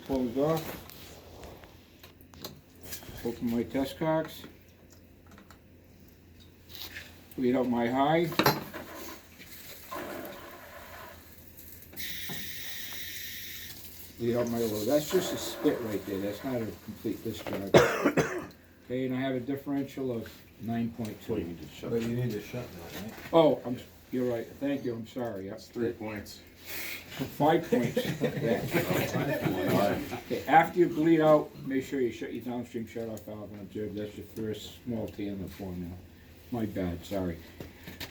Closed off. Open my test cocks. Lead out my high. Lead out my low. That's just a spit right there. That's not a complete discharge. Okay, and I have a differential of 9.2. But you need to shut now, right? Oh, you're right. Thank you. I'm sorry. Yep. That's 3 points. 5 points. Yeah. Okay, after you bleed out, make sure you shut your downstream shut-off valve and observe that's your first small T in the formula. My bad, sorry.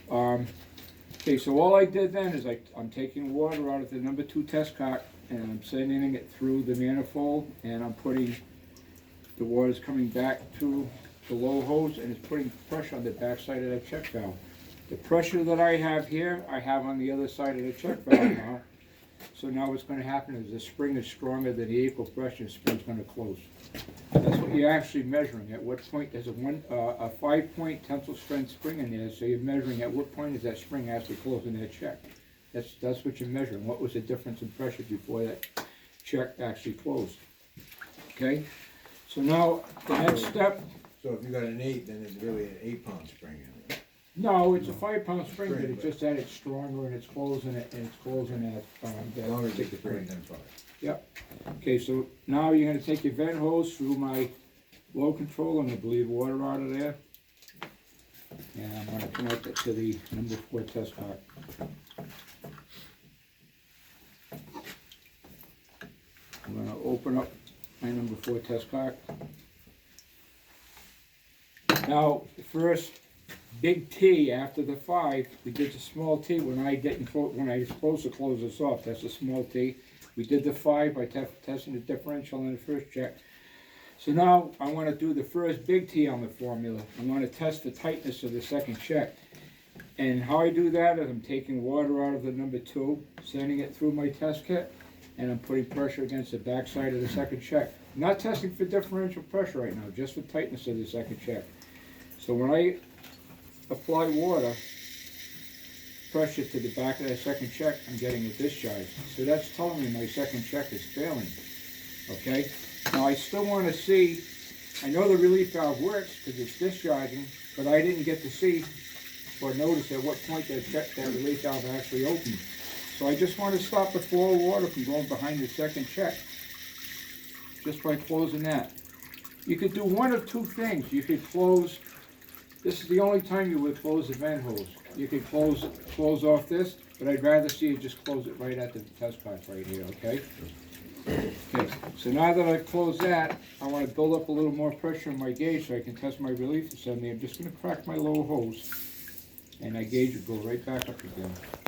Okay, so all I did then is I'm taking water out of the number 2 test cock and I'm sending it through the manifold and I'm putting, the water's coming back to the low hose and it's putting pressure on the back side of that check valve. The pressure that I have here, I have on the other side of the check valve now. So now what's going to happen is the spring is stronger than the equal pressure, the spring's going to close. That's what you're actually measuring. At what point, there's a 5-point tensile strength spring in there, so you're measuring at what point is that spring actually closing that check. That's what you're measuring. What was the difference in pressure before that check actually closed? Okay? So now, the next step, So if you got an 8, then it's really an 8-pound spring in it. no, it's a 5-pound spring, but Spring, it's just that it's stronger and it's closing it, and it's closing at, As long as it's a spring, then 5. Yep. Okay, so now you're gonna take your vent hose through my flow control. I'm gonna bleed water out of there. And I'm gonna connect it to the number 4 test cock. I'm gonna open up my number 4 test cock. Now, the first big T after the 5, we did the small T when I was supposed to close this off. That's a small T. We did the 5 by testing the differential in the first check. So now I want to do the first big T on the formula. I'm going to test the tightness of the second check. And how I do that is I'm taking water out of the number 2, sending it through my test kit, and I'm putting pressure against the back side of the second check. I'm not testing for differential pressure right now, just for tightness of the second check. So when I apply water, pressure to the back of that second check, I'm getting a discharge. So that's telling me my second check is failing. Okay? Now I still want to see, I know the relief valve works because it's discharging, but I didn't get to see or notice at what point that relief valve actually opened. So I just want to stop the flow of water from going behind the second check just by closing that. You could do one of two things. You could close, this is the only time you would close the vent hose. You could close off this, but I'd rather see you just close it right at the test pipe right here, okay? Okay, so now that I've closed that, I want to build up a little more pressure in my gauge so I can test my relief assembly. I'm just going to crack my low hose, and my gauge will go right back up again.